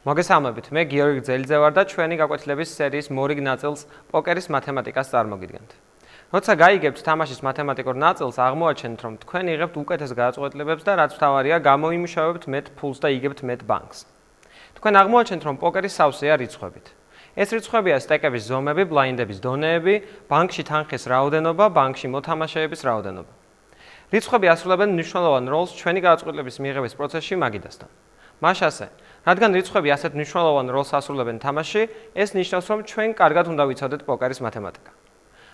მოგესალმებით, მე გიორგი გძელიძე ვარ და ჩვენი გაკვეთილების სერიის მორიგ ნაწილს პოკერის მათემატიკას წარმოგიდგენთ. როცა გაიგებთ თამაშის მათემატიკურ ნაწილს, აღმოაჩენთ, რომ თქვენ იღებთ უკეთეს გადაწყვეტილებებს და რაც თავარია, გამოიმუშავებთ მეტ ფულს და იგებთ მეტ ბანკს. თქვენ აღმოაჩენთ, რომ პოკერი სავსეა რიცხვებით. ეს რიცხვებია სტეკების ზომები, ბლაინდების დონეები, ბანკში თანხის რაოდენობა, ბანკში მოთამაშეების რაოდენობა. რიცხვები ასრულებენ მნიშვნელოვან როლს ჩვენი გადაწყვეტილების მიღების პროცესში მაგიდასთან. მას ასე, რადგან რიცხვები ასეთ მნიშვნელოვან როლს ასრულებენ თამაშში, ეს ნიშნავს, რომ ჩვენ კარგად უნდა ვიცოდეთ პოკერის მათემატიკა.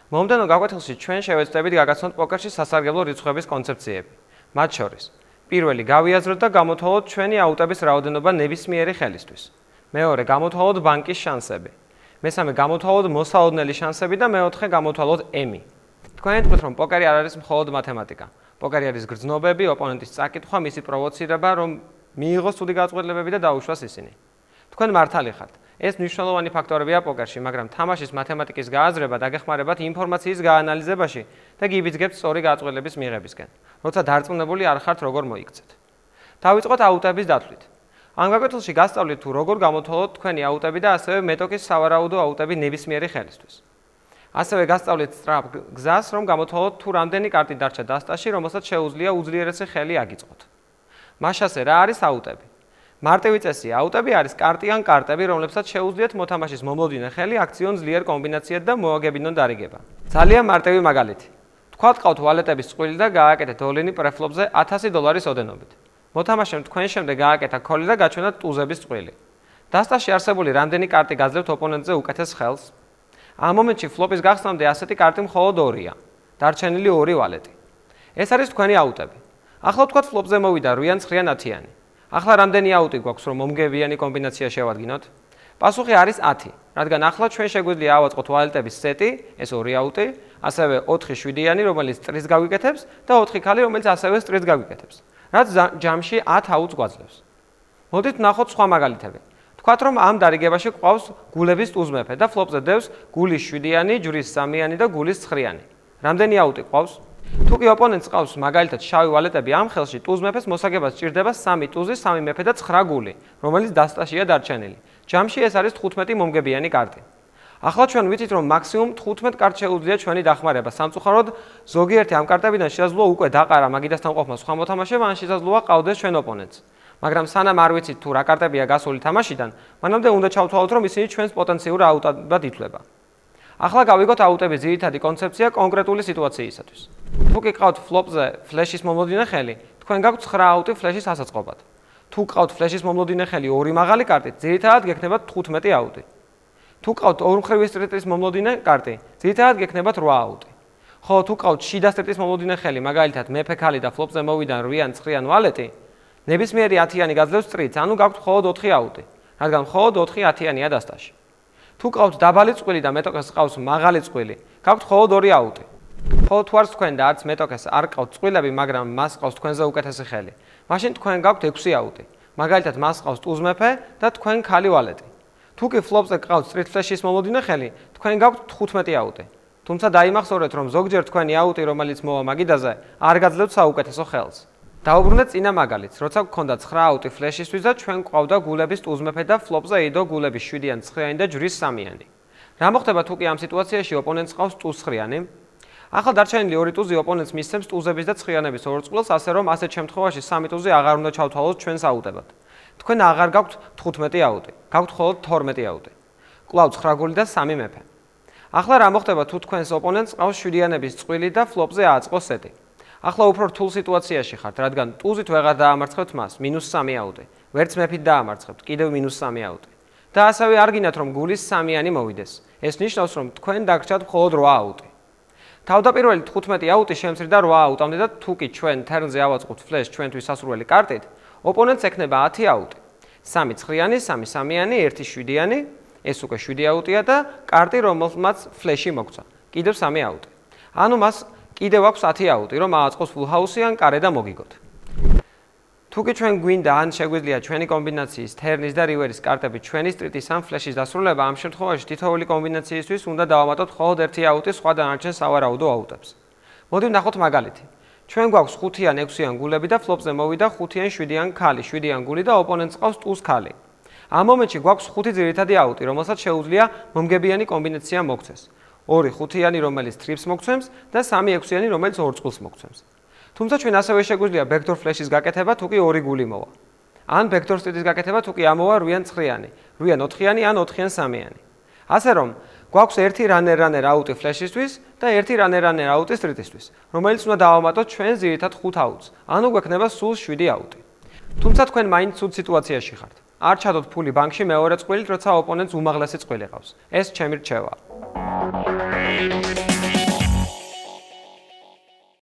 მომდევნო გაკვეთილში ჩვენ შევეცდებით გაგაცნოთ პოკერში სასარგებლო რიცხვების კონცეფციები. მათ შორის, პირველი გავიაზროთ და გამოვთვალოთ ჩვენი აუტების რაოდენობა ნებისმიერი ხელისთვის. მეორე, გამოვთვალოთ ბანკის შანსები. მესამე, გამოვთვალოთ მოსაოდნელი შანსები და მეოთხე, გამოვთვალოთ ემი. თქვენ ეტყვით, რომ პოკერი არ არის მხოლოდ მათემატიკა. პოკერი არის გრძნობები, ოპონენტის წაკითხვა, მისი პროვოცირება, რომ მიიღოს ცუდი გადაწყვეტილებები და დაუშვას ისინი. თქვენ მართალი ხართ. ეს მნიშვნელოვანი ფაქტორებია პოკერში, მაგრამ თამაშის მათემატიკის გააზრება დაგეხმარებათ ინფორმაციის გაანალიზებაში და გიბიძგებთ სწორი გადაწყვეტილების მიღებისკენ, როცა დარწმუნებული არ ხართ როგორ მოიქცეთ. დავიწყოთ აუტების დათვლით. ამ გაკვეთილში გასწავლით თუ როგორ გამოვთვალოთ თქვენი აუტები და ასევე მეტოქის სავარაუდო აუტები ნებისმიერი ხელისთვის. ასევე გასწავლით სწრაფ გზას, რომ გამოვთვალოთ თუ რამდენი კარტი დარჩა დასტაში, რომელსაც შეუძლია უძლიერესი ხელი აგიწყოთ. მას ასე, რა არის აუტები? მარტივი წესია, აუტები არის კარტი ან კარტები, რომლებსაც შეუძლიათ მოთამაშის მომლოდინე ხელი აქციონ ძლიერ კომბინაციად და მოაგებინონ დარიგება. ძალიან მარტივი მაგალითი. თქვათ ყავთ ვალეტების წყვილი და გააკეთეთ ოლინი პრეფლოპზე $1000 ოდენობით. მოთამაშემ თქვენ შემდეგ გააკეთა ქოლი და გაჩვენათ ტუზების წყვილი. დასტაში არსებული რამდენი კარტი გაძლევთ ოპონენტზე უკეთეს ხელს? ამ მომენტში ფლოპის გახსნამდე ასეთი კარტი მხოლოდ 2-ია. დარჩენილი 2 ვალეტი. ეს არის თქვენი აუტები. ახლა თქვათ ფლოპზე მოვიდა 8-ან 9-ან 10-იანი. ახლა რამდენი აუტი გვაქვს, რომ მომგებიანი კომბინაცია შევადგინოთ? პასუხი არის 10, რადგან ახლა ჩვენ შეგვიძლია ავაწყოთ ვალეტების სეტი, ეს 2 აუტი, ასევე 4-7-იანი, რომელიც ტრიც გავიკეთებს და 4 ქალი, რომელიც ასევე ტრიც გავიკეთებს, რაც ჯამში 10 აუტს გვაძლევს. მოდით ვნახოთ სხვა მაგალითები. თქვათ, რომ ამ დარიგებაში ყავს გულების ტუზმეფე და ფლოპზე დევს გულის 7-იანი, ჯვრის 3-იანი და გულის 9-იანი. რამდენი აუტი ყავს? თუ კი ოპონენტს ყავს მაგალითად შავი ვალეტები ამ ხელში, ტუზ მეფეს მოსაგებას სჭირდება 3 ტუზი, 3 მეფე და 9 გული, რომელიც დასტაშია დარჩენილი. ჯამში ეს არის 15 მომგებიანი კარტი. ახლა ჩვენ ვიცით, რომ მაქსიმუმ 15 კარტს შეუძლია ჩვენი დახმარება. სამწუხაროდ, ზოგიერთი ამ კარტებიდან შესაძლოა უკვე დაყარა მაგიდასთან ყოფნა სხვა მოთამაშემ, ან შესაძლოა ყავდეს ჩვენ ოპონენტს. მაგრამ სანამ არ ვიცით თუ რა კარტებია გასული თამაშიდან, მანამდე უნდა ჩავთვალოთ, რომ ისინი ჩვენს პოტენციურ აუტად ითვლება. ახლა გავიგოთ აუტების ძირითადი კონცეფცია კონკრეტული სიტუაციისათვის. თუ კი ყავთ ფლოპზე ფლეშის მომლოდინე ხელი, თქვენ გაქვთ 9 აუტი ფლეშის ასაწყობად. თუ ყავთ ფლეშის მომლოდინე ხელი 2 მაღალი კარტით, ძირითადად გექნებათ 15 აუტი. თუ ყავთ ორმხრივი სტრიტის მომლოდინე კარტი, ძირითადად გექნებათ 8 აუტი. ხოლო თუ ყავთ შიდა სტრიტის მომლოდინე ხელი, მაგალითად მეფე ქალი და ფლოპზე მოვიდა 8-ან 9-ან ვალეტი, ნებისმიერი 10-იანი გაძლევს ტრიც, ანუ გაქვთ მხოლოდ 4 აუტი, რადგან მხოლოდ 4 10-იანია დასტაში. თუ ყავთ დაბალი წყვილი და მეტოქეს ყავს მაღალი წყვილი, გაქვთ მხოლოდ 2 აუტი. ხოლო თუ არც თქვენ და არც მეტოქეს არ ყავთ წყვილები, მაგრამ მას ყავს თქვენზე უკეთესი ხელი, მაშინ თქვენ გაქვთ 6 აუტი. მაგალითად, მას ყავს ტუზ მეფე და თქვენ ქალი ვალეტი. თუ კი ფლოპზე ყავთ სტრიტ ფლეშის მომლოდინე ხელი, თქვენ გაქვთ 15 აუტი. თუმცა დაიმახსოვრეთ, რომ ზოგჯერ თქვენი აუტი, რომელიც მოვა მაგიდაზე, არ გაძლევთ საუკეთესო ხელს. დაუბრუნდეთ წინა მაგალითს, როცა გქონდა 9 აუტი ფლეშისთვის და ჩვენ გვყავდა გულების ტუზ მეფე და ფლოპზე იდო გულების 7-იანი, 9-იანი და ჯვრის 3-იანი. რა მოხდება თუ კი ამ სიტუაციაში ოპონენტს ყავს ტუზ 9-იანი? ახლა დარჩენილი 2 ტუზი ოპონენტს მისცემს ტუზების და 9-იანების 2 წყვილს, ასე რომ ასეთ შემთხვევაში 3 ტუზი აღარ უნდა ჩავთვალოთ ჩვენს აუტებად. თქვენ აღარ გაქვთ 15 აუტი, გაქვთ მხოლოდ 12 აუტი. კვლავ 9 გული და 3 მეფე. ახლა რა მოხდება თუ თქვენს ოპონენტს ყავს 7-იანების წყვილი და ფლოპზე აწყო სეტი? ახლა უფრო რთულ სიტუაციაში ხართ, რადგან ტუზით ვეღარ დაამარცხებთ მას, -3 აუტი. ვერც მეფით დაამარცხებთ, კიდევ -3 აუტი. და ასევე არ გინდათ რომ გულის 3-იანი მოვიდეს. ეს ნიშნავს, რომ თქვენ დაგრჩათ მხოლოდ 8 აუტი. თავდაპირველი 15 აუტი შემცირდა 8 აუტამდე და თუ კი ჩვენ თერნზე ავაწყობთ ფლეშ ჩვენთვის სასურველი კარტით, ოპონენტს ექნება 10 აუტი. 3 9-იანი, 3 3-იანი, 1 7-იანი, ეს უკვე 7 აუტია და კარტი რომელმაც ფლეში მოგცა. კიდევ 3 აუტი. ანუ მას კიდევ აქვს 10 აუტი, რომ ააწყოს full house-ი ან კარე და მოგიგოთ. თუ კი ჩვენ გვინდა ან შეგვიძლია ჩვენი კომბინაციის თერნის და რივერის კარტები ჩვენი სტრიტის ან ფლეშის დასრულება, ამ შემთხვევაში თითოეული კომბინაციისთვის უნდა დავამატოთ მხოლოდ 1 აუტი სხვა დანარჩენ სავარაუდო აუტებს. მოდი ვნახოთ მაგალითი. ჩვენ გვაქვს 5-იან 6-იან გულები და ფლოპზე მოვიდა 5-იან 7-იან ქალი, 7-იან გული და ოპონენტს ყავს ტუს ქალი. ამ მომენტში გვაქვს 5 ძირითადი აუტი, რომელსაც შეუძლია მომგებიანი კომბინაცია მოგცეს. 2 5-იანი, რომელიც ტრიპს მოგცემს და 3 6-იანი, რომელიც 2 წყვილს მოგცემს. თუმცა ჩვენ ასევე შეგვიძლია ბექდორ ფლეშის გაკეთება, თუ კი 2 გული მოვა. ან ბექდორ სტრიტის გაკეთება, თუ კი ამოვა 8-იან 9-იანი, 8-იან 4-იანი ან 4-იან 3-იანი. ასე რომ გვაქვს ერთი runner აუტი ფლეშისთვის და ერთი runner აუტი სტრიტისთვის, რომელიც უნდა დავამატოთ ჩვენ ძირითად 5 აუტს. ანუ გვექნება სულ 7 აუტი. თუმცა თქვენ მაინც ცუდ სიტუაციაში ხართ. არ ჩადოთ ფული ბანკში მეორე წყვილით, როცა ოპონენტს უმაღლესი წყვილი ყავს. ეს ჩემი რჩევაა.